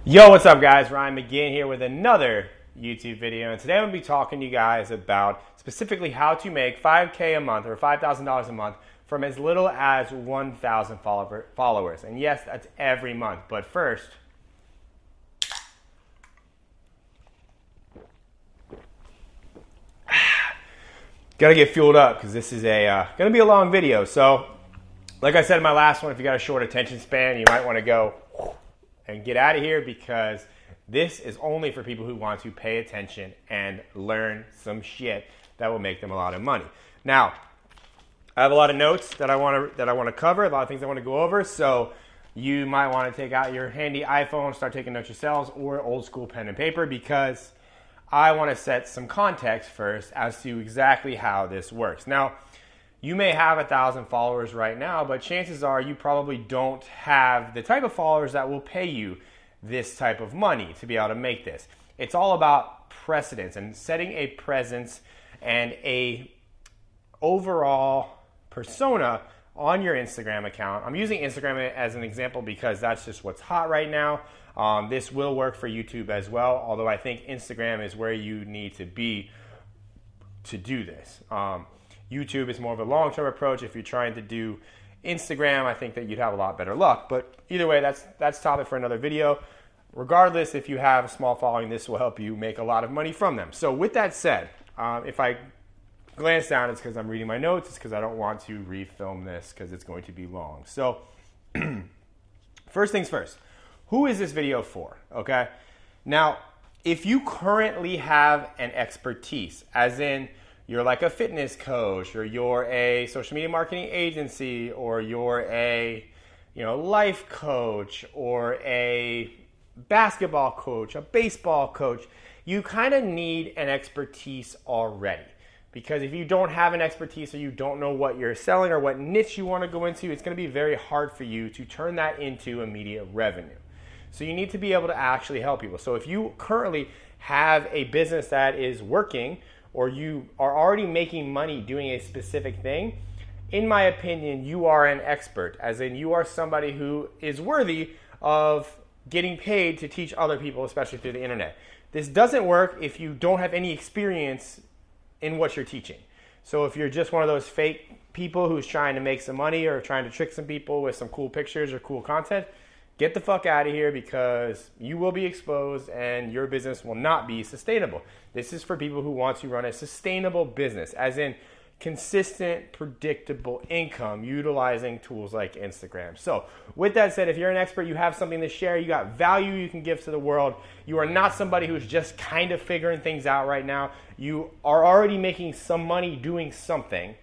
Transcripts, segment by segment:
Yo, what's up guys? Ryan Magin here with another YouTube video, and today I'm going to be talking to you guys about specifically how to make $5K a month or $5,000 a month from as little as 1,000 followers. And yes, that's every month. But first, gotta get fueled up because this is gonna be a long video. So, like I said in my last one, if you got a short attention span, you might want to go and get out of here because this is only for people who want to pay attention and learn some shit that will make them a lot of money. Now, I have a lot of notes that I want to cover, a lot of things I want to go over. So you might want to take out your handy iPhone, start taking notes yourselves, or old school pen and paper, because I want to set some context first as to exactly how this works. Now, you may have 1,000 followers right now, but chances are you probably don't have the type of followers that will pay you this type of money to be able to make this. It's all about precedence and setting a presence and a overall persona on your Instagram account. I'm using Instagram as an example because that's just what's hot right now. This will work for YouTube as well, although I think Instagram is where you need to be to do this. YouTube is more of a long-term approach. If you're trying to do Instagram, I think that you'd have a lot better luck. But either way, that's topic for another video. Regardless, if you have a small following, this will help you make a lot of money from them. So with that said, if I glance down, it's because I'm reading my notes. It's because I don't want to refilm this because it's going to be long. So first things first, who is this video for? Okay. Now, if you currently have an expertise, as in you're like a fitness coach, or you're a social media marketing agency, or you're a life coach, or a basketball coach, a baseball coach, you kind of need an expertise already. Because if you don't have an expertise, or you don't know what you're selling or what niche you want to go into, it's going to be very hard for you to turn that into immediate revenue. So you need to be able to actually help people. So if you currently have a business that is working, or you are already making money doing a specific thing, in my opinion, you are an expert, as in you are somebody who is worthy of getting paid to teach other people, especially through the internet. This doesn't work if you don't have any experience in what you're teaching. So if you're just one of those fake people who's trying to make some money or trying to trick some people with some cool pictures or cool content, get the fuck out of here, because you will be exposed and your business will not be sustainable. This is for people who want to run a sustainable business, as in consistent, predictable income utilizing tools like Instagram. So with that said, if you're an expert, you have something to share, you got value you can give to the world, you are not somebody who's just kind of figuring things out right now, you are already making some money doing something,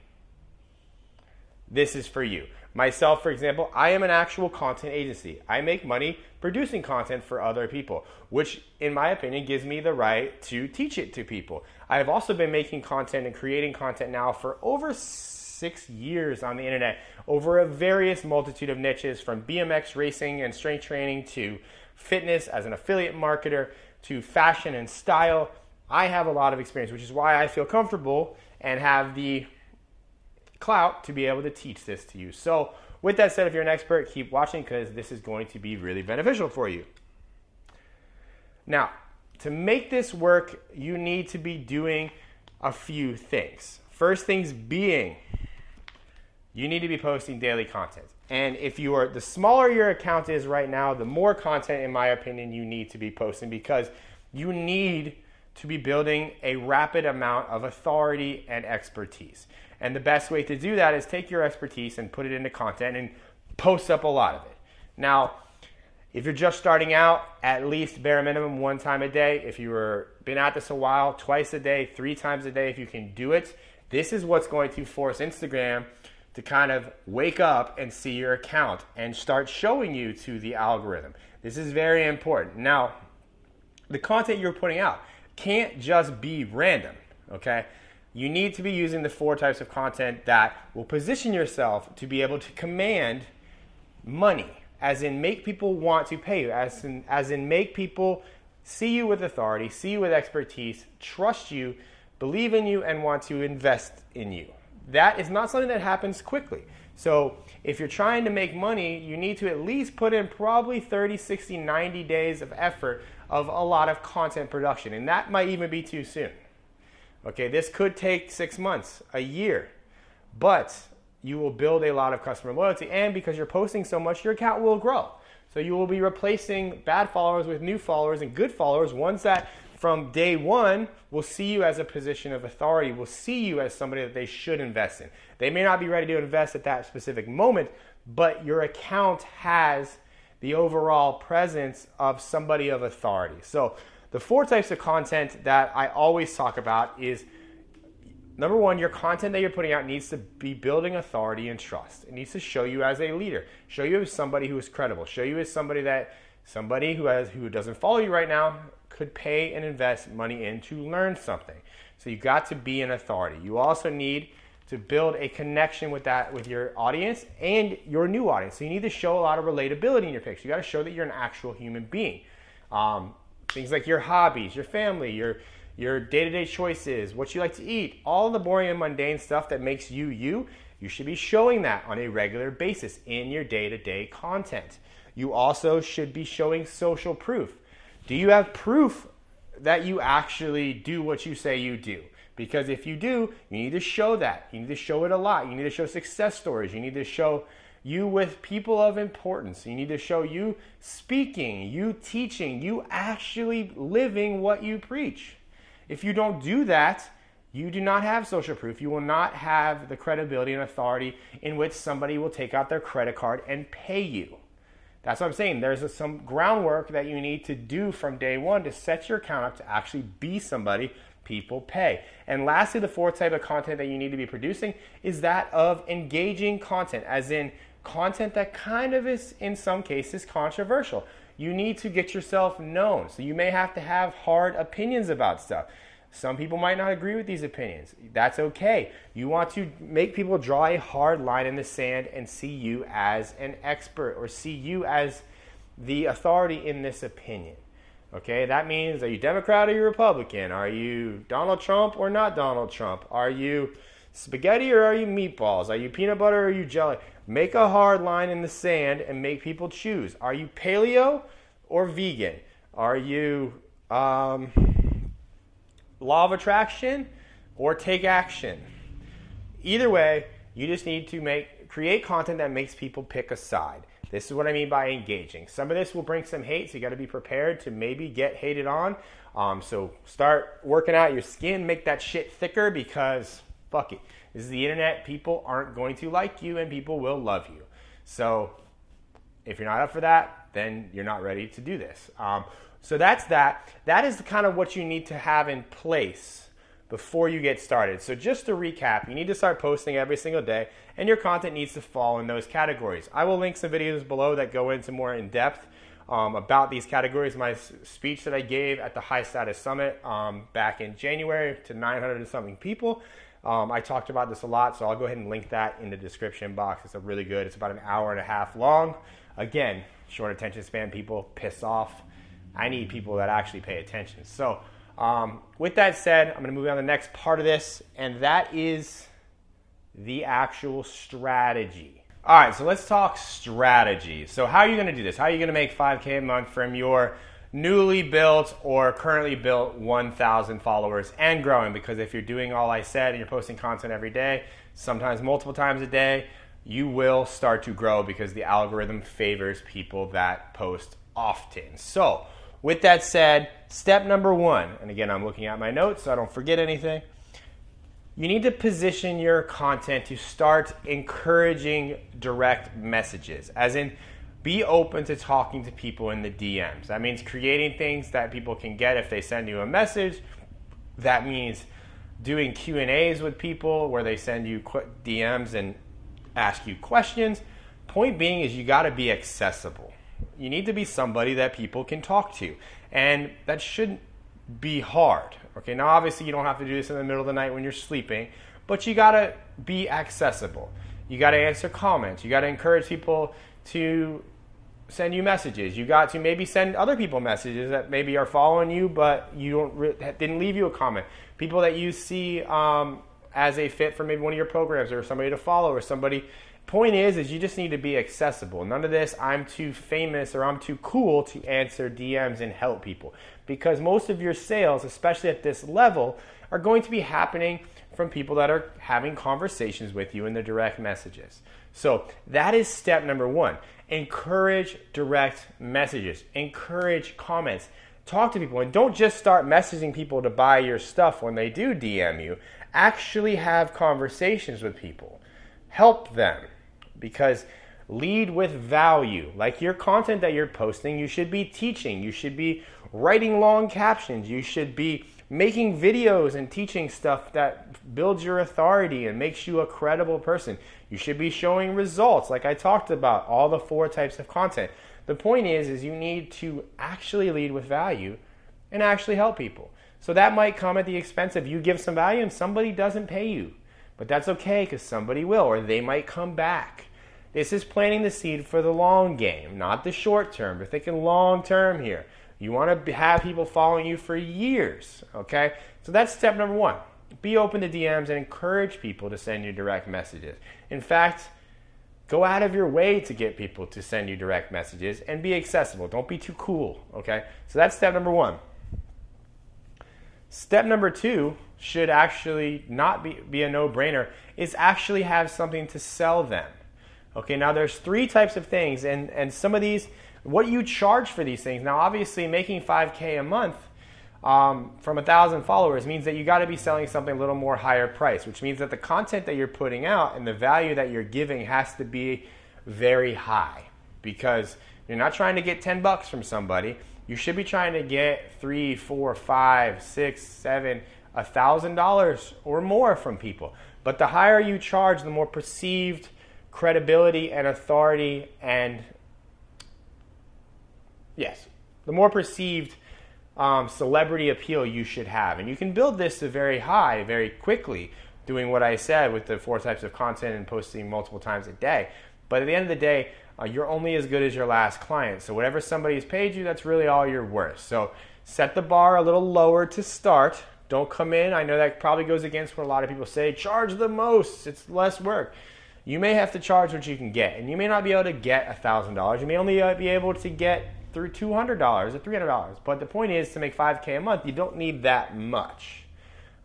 this is for you. Myself, for example, I am an actual content agency. I make money producing content for other people, which in my opinion gives me the right to teach it to people. I have also been making content and creating content now for over 6 years on the internet, over a various multitude of niches, from BMX racing and strength training to fitness as an affiliate marketer to fashion and style. I have a lot of experience, which is why I feel comfortable and have the clout to be able to teach this to you. So with that said, if you're an expert, keep watching because this is going to be really beneficial for you. Now, to make this work, you need to be doing a few things. First things being, you need to be posting daily content. And if you are, the smaller your account is right now, the more content, in my opinion, you need to be posting, because you need to be building a rapid amount of authority and expertise. And the best way to do that is take your expertise and put it into content and post up a lot of it. Now, if you're just starting out, at least bare minimum 1 time a day. If you've been at this a while, twice a day, 3 times a day, if you can do it, this is what's going to force Instagram to kind of wake up and see your account and start showing you to the algorithm. This is very important. Now, the content you're putting out can't just be random, okay? You need to be using the 4 types of content that will position yourself to be able to command money, as in make people want to pay you, as in make people see you with authority, see you with expertise, trust you, believe in you, and want to invest in you. That is not something that happens quickly. So if you're trying to make money, you need to at least put in probably 30, 60, 90 days of effort of a lot of content production. And that might even be too soon. Okay, this could take 6 months, a year, but you will build a lot of customer loyalty. And because you're posting so much, your account will grow. So you will be replacing bad followers with new followers and good followers, ones that from day one will see you as a position of authority, will see you as somebody that they should invest in. They may not be ready to invest at that specific moment, but your account has the overall presence of somebody of authority. So the 4 types of content that I always talk about is, number 1, your content that you're putting out needs to be building authority and trust. It needs to show you as a leader, show you as somebody who is credible, show you as somebody who doesn't follow you right now could pay and invest money in to learn something. So you got to be an authority. You also need to build a connection with your audience and your new audience. So you need to show a lot of relatability in your pics. You got to show that you're an actual human being. Things like your hobbies, your family, your day-to-day choices, what you like to eat, all the boring and mundane stuff that makes you you, you should be showing that on a regular basis in your day-to-day content. You also should be showing social proof. Do you have proof that you actually do what you say you do? Because if you do, you need to show that. You need to show it a lot. You need to show success stories. You need to show you with people of importance. You need to show you speaking, you teaching, you actually living what you preach. If you don't do that, you do not have social proof. You will not have the credibility and authority in which somebody will take out their credit card and pay you. That's what I'm saying. There's some groundwork that you need to do from day one to set your account up to actually be somebody people pay. And lastly, the 4th type of content that you need to be producing is that of engaging content, as in content that kind of is, in some cases, controversial. You need to get yourself known. So you may have to have hard opinions about stuff. Some people might not agree with these opinions. That's okay. You want to make people draw a hard line in the sand and see you as an expert or see you as the authority in this opinion. Okay, that means, are you Democrat or you Republican? Are you Donald Trump or not Donald Trump? Are you spaghetti or are you meatballs? Are you peanut butter or are you jelly? Make a hard line in the sand and make people choose. Are you paleo or vegan? Are you law of attraction or take action? Either way, you just need to create content that makes people pick a side. This is what I mean by engaging. Some of this will bring some hate, so you got to be prepared to maybe get hated on. So start working out your skin, make that shit thicker, because fuck it. This is the internet. People aren't going to like you and people will love you. So if you're not up for that, then you're not ready to do this. So that's that. That is kind of what you need to have in place before you get started. So just to recap, you need to start posting every single day, and your content needs to fall in those categories. I will link some videos below that go into more in depth about these categories. My speech that I gave at the High Status Summit back in January to 900 and something people. I talked about this a lot, so I'll go ahead and link that in the description box. It's really good. It's about an hour and a half long. Again, short attention span people piss off. I need people that actually pay attention. So with that said, I'm going to move on to the next part of this, and that is the actual strategy. All right, so let's talk strategy. So how are you going to do this? How are you going to make $5K a month from your newly built or currently built 1,000 followers and growing? Because if you're doing all I said and you're posting content every day, sometimes multiple times a day, you will start to grow because the algorithm favors people that post often. So with that said, step number 1, and again, I'm looking at my notes so I don't forget anything. You need to position your content to start encouraging direct messages, as in be open to talking to people in the DMs. That means creating things that people can get if they send you a message. That means doing Q&As with people where they send you DMs and ask you questions. Point being is you got to be accessible. You need to be somebody that people can talk to, and that shouldn't be hard. Okay, now obviously you don't have to do this in the middle of the night when you're sleeping, but you got to be accessible. You got to answer comments. You got to encourage people to send you messages. You got to maybe send other people messages that maybe are following you, but you didn't leave you a comment. People that you see as a fit for maybe one of your programs, or somebody to follow, or somebody point is you just need to be accessible. None of this, I'm too famous or I'm too cool to answer DMs and help people. Because most of your sales, especially at this level, are going to be happening from people that are having conversations with you in the direct messages. So that is step number one. Encourage direct messages. Encourage comments. Talk to people. And don't just start messaging people to buy your stuff when they do DM you. Actually have conversations with people. Help them. Because lead with value. Like your content that you're posting, you should be teaching. You should be writing long captions. You should be making videos and teaching stuff that builds your authority and makes you a credible person. You should be showing results, like I talked about, all the 4 types of content. The point is you need to actually lead with value and actually help people. So that might come at the expense of you give some value and somebody doesn't pay you. But that's okay, because somebody will, or they might come back. This is planting the seed for the long game, not the short term. We're thinking long term here. You want to have people following you for years, okay? So that's step number one. Be open to DMs and encourage people to send you direct messages. In fact, go out of your way to get people to send you direct messages and be accessible. Don't be too cool, okay? So that's step number one. Step number two should actually not be a no-brainer, is actually have something to sell them. Okay, now there's 3 types of things, and some of these, what you charge for these things. Now, obviously, making $5K a month from 1,000 followers means that you got to be selling something a little more higher price, which means that the content that you're putting out and the value that you're giving has to be very high, because you're not trying to get $10 from somebody. You should be trying to get $3, $4, $5, $6, $7, $1,000 or more from people. But the higher you charge, the more perceived credibility and authority and the more perceived celebrity appeal you should have. And you can build this to very high very quickly, doing what I said with the 4 types of content and posting multiple times a day. But at the end of the day, you're only as good as your last client. So whatever somebody's paid you, that's really all you're worth. So set the bar a little lower to start. Don't come in. I know that probably goes against what a lot of people say. Charge the most. It's less work. You may have to charge what you can get. And you may not be able to get $1,000. You may only be able to get through $200 or $300. But the point is, to make $5K a month, you don't need that much.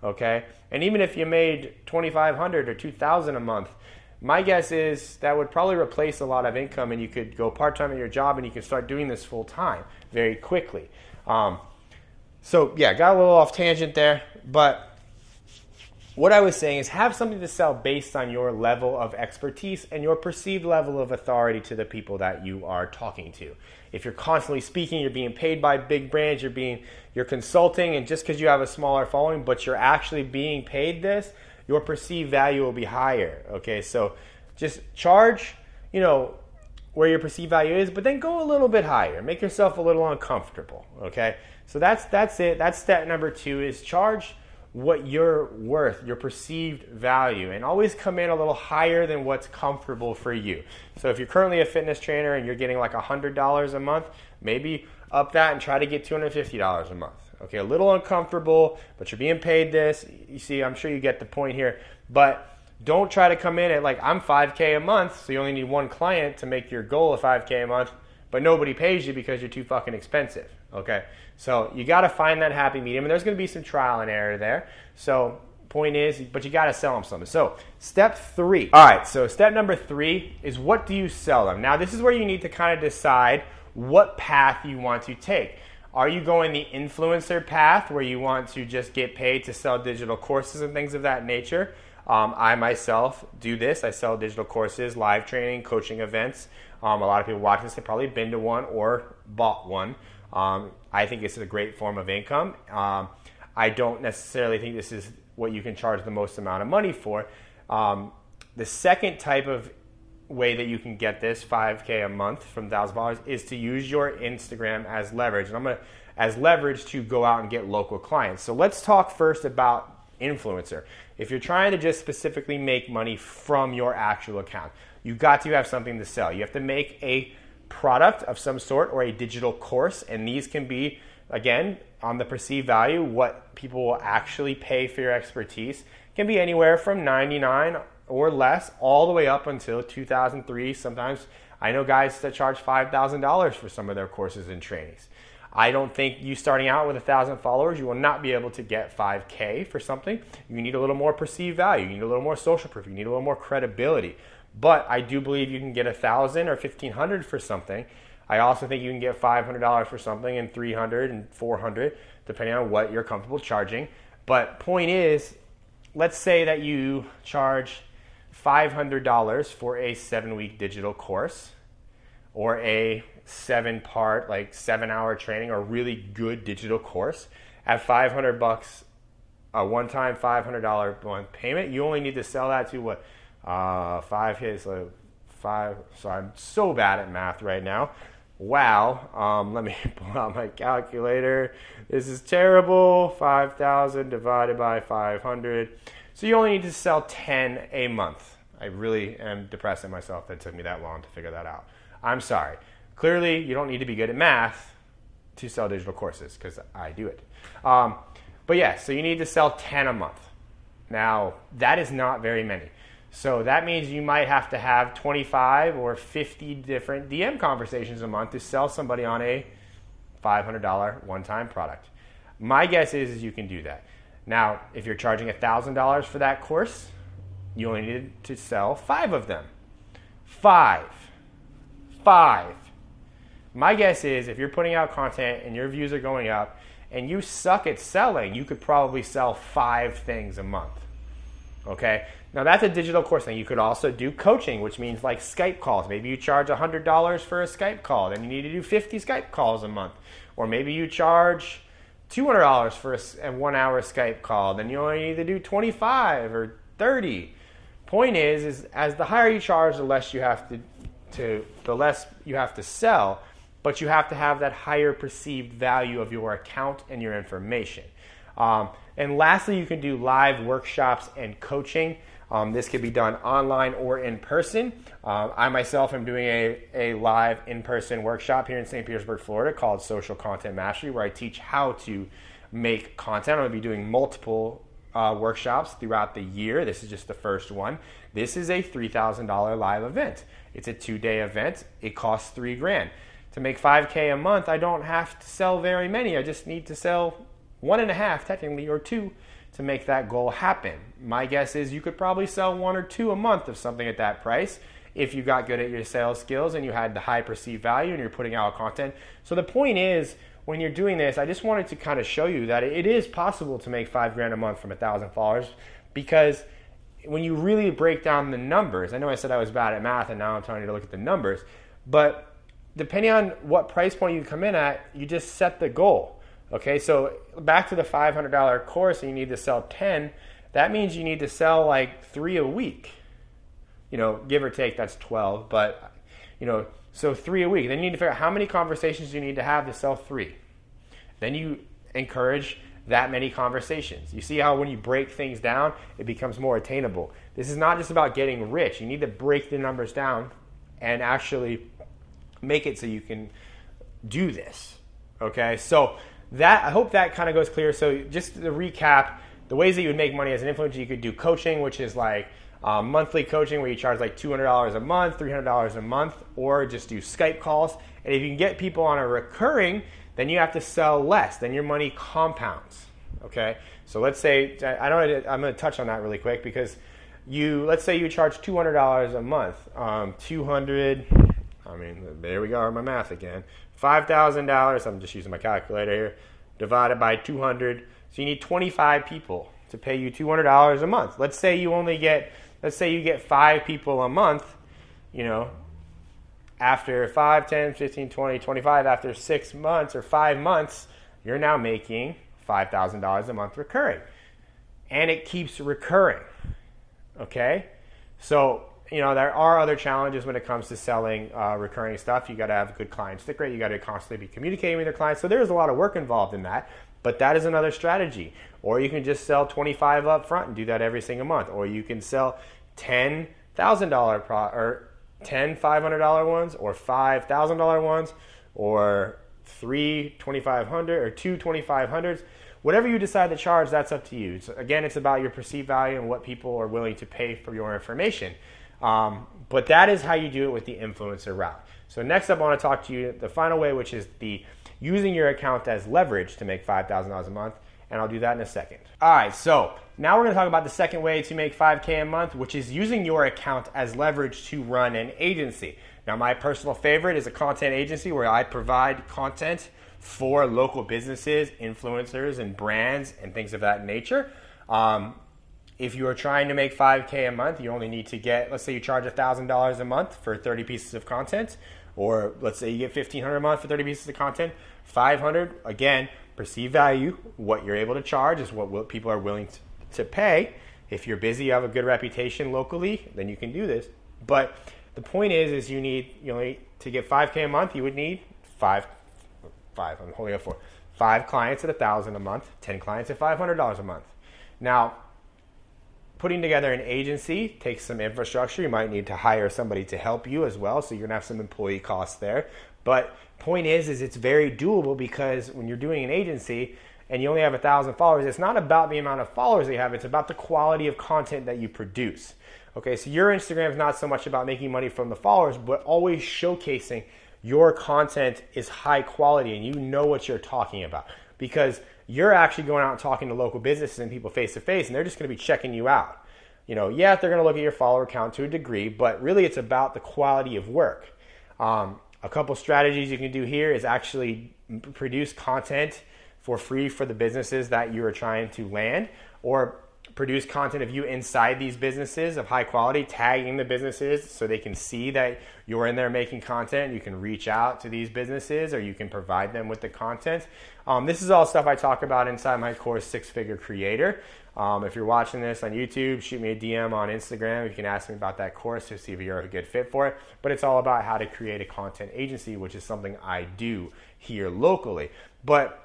Okay? And even if you made $2,500 or $2,000 a month, my guess is that would probably replace a lot of income, and you could go part-time at your job and you can start doing this full-time very quickly. So yeah, got a little off tangent there, but what I was saying is have something to sell based on your level of expertise and your perceived level of authority to the people that you are talking to. If you're constantly speaking, you're being paid by big brands, you're consulting, and just because you have a smaller following, but you're actually being paid this, your perceived value will be higher. Okay, so just charge, where your perceived value is, but then go a little bit higher. Make yourself a little uncomfortable. Okay, so that's it. That's step number 2, is charge what you're worth, your perceived value, and always come in a little higher than what's comfortable for you. So if you're currently a fitness trainer and you're getting like $100 a month, maybe up that and try to get $250 a month. Okay, a little uncomfortable, but you're being paid this. You see, I'm sure you get the point here, but don't try to come in at like, I'm $5K a month, so you only need 1 client to make your goal of $5K a month, but nobody pays you because you're too fucking expensive. Okay, so you got to find that happy medium, and there's going to be some trial and error there. So point is, but you got to sell them something. So step 3. All right, so step number 3 is, what do you sell them? Now this is where you need to kind of decide what path you want to take. Are you going the influencer path, where you want to just get paid to sell digital courses and things of that nature? I myself do this. I sell digital courses, live training, coaching events. A lot of people watching this have probably been to one or bought one. I think it's a great form of income. I don't necessarily think this is what you can charge the most amount of money for. The second type of way that you can get this $5K a month from $1,000 is to use your Instagram as leverage. And I'm going to go out and get local clients. So let's talk first about influencer. If you're trying to just specifically make money from your actual account, you've got to have something to sell. You have to make a product of some sort or a digital course, and these can be, again, on the perceived value, what people will actually pay for your expertise. It can be anywhere from $99 or less all the way up until 2003. Sometimes I know guys that charge $5,000 for some of their courses and trainings. I don't think you starting out with 1,000 followers, you will not be able to get 5K for something. You need a little more perceived value. You need a little more social proof. You need a little more credibility. But I do believe you can get 1,000 or 1,500 for something. I also think you can get $500 for something and 300 and 400, depending on what you're comfortable charging. But point is, let's say that you charge $500 for a 7-week digital course or a 7-part, like 7-hour training or really good digital course at $500, a one-time $500 month payment. You only need to sell that to what? 5 hits, so 5. So I'm so bad at math right now. Wow. Let me pull out my calculator. This is terrible. 5,000 divided by 500. So you only need to sell 10 a month. I really am depressed at myself that it took me that long to figure that out. I'm sorry. Clearly, you don't need to be good at math to sell digital courses because I do it. But yeah, so you need to sell 10 a month. Now, that is not very many. So that means you might have to have 25 or 50 different DM conversations a month to sell somebody on a $500 one-time product. My guess is you can do that. Now, if you're charging $1,000 for that course, you only need to sell 5 of them. 5. My guess is if you're putting out content and your views are going up and you suck at selling, you could probably sell 5 things a month. Okay? Now that's a digital course thing. You could also do coaching, which means like Skype calls. Maybe you charge $100 for a Skype call. Then you need to do 50 Skype calls a month. Or maybe you charge $200 for a 1-hour Skype call. Then you only need to do 25 or 30. Point is as the higher you charge, the less you have the less you have to sell, but you have to have that higher perceived value of your account and your information. And lastly, you can do live workshops and coaching. This can be done online or in person. I myself am doing a live in-person workshop here in St. Petersburg, Florida called Social Content Mastery, where I teach how to make content. I'm going to be doing multiple workshops throughout the year. This is just the first one. This is a $3,000 live event. It's a 2-day event. It costs $3,000. To make 5K a month, I don't have to sell very many. I just need to sell 1.5 technically or 2 to make that goal happen. My guess is you could probably sell 1 or 2 a month of something at that price if you got good at your sales skills and you had the high perceived value and you're putting out content. So the point is, when you're doing this, I just wanted to kind of show you that it is possible to make $5,000 a month from 1,000 followers, because when you really break down the numbers, I know I said I was bad at math and now I'm telling you to look at the numbers, but depending on what price point you come in at, you just set the goal. Okay, so back to the $500 course and you need to sell 10, that means you need to sell like 3 a week. You know, give or take, that's 12, but, you know, so 3 a week. Then you need to figure out how many conversations you need to have to sell 3. Then you encourage that many conversations. You see how when you break things down, it becomes more attainable. This is not just about getting rich. You need to break the numbers down and actually make it so you can do this. Okay, so that, I hope that kind of goes clear. So just to recap, the ways that you would make money as an influencer, you could do coaching, which is like monthly coaching where you charge like $200 a month, $300 a month, or just do Skype calls. And if you can get people on a recurring, then you have to sell less. Then your money compounds. Okay, so let's say, I'm going to touch on that really quick, because let's say you charge $200 a month. 200, I mean, there we go, my math again. $5,000, I'm just using my calculator here, divided by 200. So you need 25 people to pay you $200 a month. Let's say you get 5 people a month, you know, after 5, 10, 15, 20, 25, after 6 months or 5 months, you're now making $5,000 a month recurring. And it keeps recurring, okay? So, you know, there are other challenges when it comes to selling recurring stuff. You got to have a good client stick rate. You got to constantly be communicating with your clients. So there's a lot of work involved in that, but that is another strategy. Or you can just sell 25 up front and do that every single month. Or you can sell $10,000 or 10 $500 ones, or $5,000 ones, or 3 2500 or 2 2500s. Whatever you decide to charge, that's up to you. So again, it's about your perceived value and what people are willing to pay for your information. But that is how you do it with the influencer route. So next up, I want to talk to you the final way, which is the using your account as leverage to make $5,000 a month. And I'll do that in a second. All right, so now we're gonna talk about the second way to make $5K a month, which is using your account as leverage to run an agency. Now, my personal favorite is a content agency where I provide content for local businesses, influencers, and brands and things of that nature. If you are trying to make $5K a month, you only need to get, let's say you charge $1,000 a month for 30 pieces of content, or let's say you get $1,500 a month for 30 pieces of content, $500, again, perceived value, what you're able to charge is what people are willing to pay. If you're busy, you have a good reputation locally, then you can do this. But the point is you need, to get $5K a month, you would need I'm holding up for 5 clients at $1,000 a month, 10 clients at $500 a month. Now, putting together an agency takes some infrastructure. You might need to hire somebody to help you as well, so you're gonna have some employee costs there. But point is it's very doable, because when you're doing an agency and you only have 1,000 followers, it's not about the amount of followers you have, it's about the quality of content that you produce. Okay, so your Instagram is not so much about making money from the followers, but always showcasing your content is high quality and you know what you're talking about, because you're actually going out and talking to local businesses and people face to face, and they're just going to be checking you out. Yeah, they're going to look at your follower count to a degree, but really it's about the quality of work. A couple strategies you can do here is actually produce content for free for the businesses that you are trying to land, or produce content of you inside these businesses of high quality, tagging the businesses so they can see that you're in there making content. You can reach out to these businesses, or you can provide them with the content. This is all stuff I talk about inside my course, 6-Figure Creator. If you're watching this on YouTube, shoot me a DM on Instagram. You can ask me about that course to see if you're a good fit for it. But it's all about how to create a content agency, which is something I do here locally. But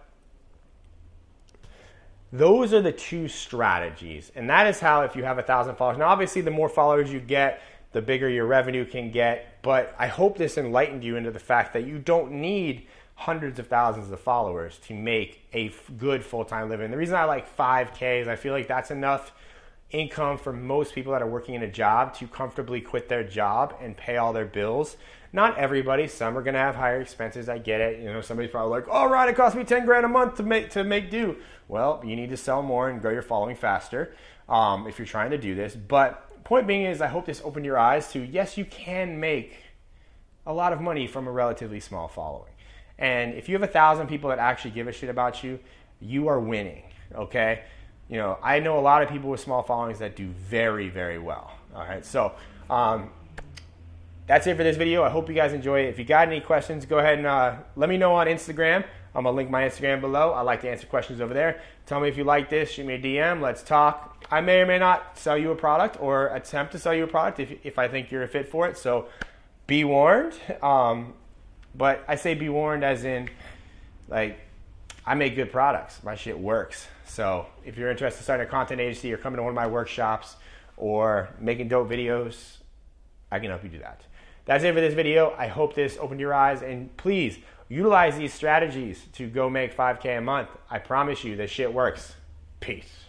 those are the 2 strategies. And that is how, if you have 1,000 followers. Now, obviously, the more followers you get, the bigger your revenue can get. But I hope this enlightened you into the fact that you don't need hundreds of thousands of followers to make a good full-time living. The reason I like 5K is I feel like that's enough income for most people that are working in a job to comfortably quit their job and pay all their bills. Not everybody. Some are going to have higher expenses. I get it. Somebody's probably like, "All right, it costs me 10 grand a month to make do." Well, you need to sell more and grow your following faster if you're trying to do this. But point being is, I hope this opened your eyes to, yes, you can make a lot of money from a relatively small following. And if you have 1,000 people that actually give a shit about you, you are winning, okay? I know a lot of people with small followings that do very, very well, all right? So that's it for this video. I hope you guys enjoy it. If you got any questions, go ahead and let me know on Instagram. I'm going to link my Instagram below. I like to answer questions over there. Tell me if you like this. Shoot me a DM. Let's talk. I may or may not sell you a product or attempt to sell you a product if I think you're a fit for it. So be warned. But I say be warned as in, like, I make good products. My shit works. So if you're interested in starting a content agency or coming to one of my workshops or making dope videos, I can help you do that. That's it for this video. I hope this opened your eyes, and please utilize these strategies to go make $5K a month. I promise you this shit works. Peace.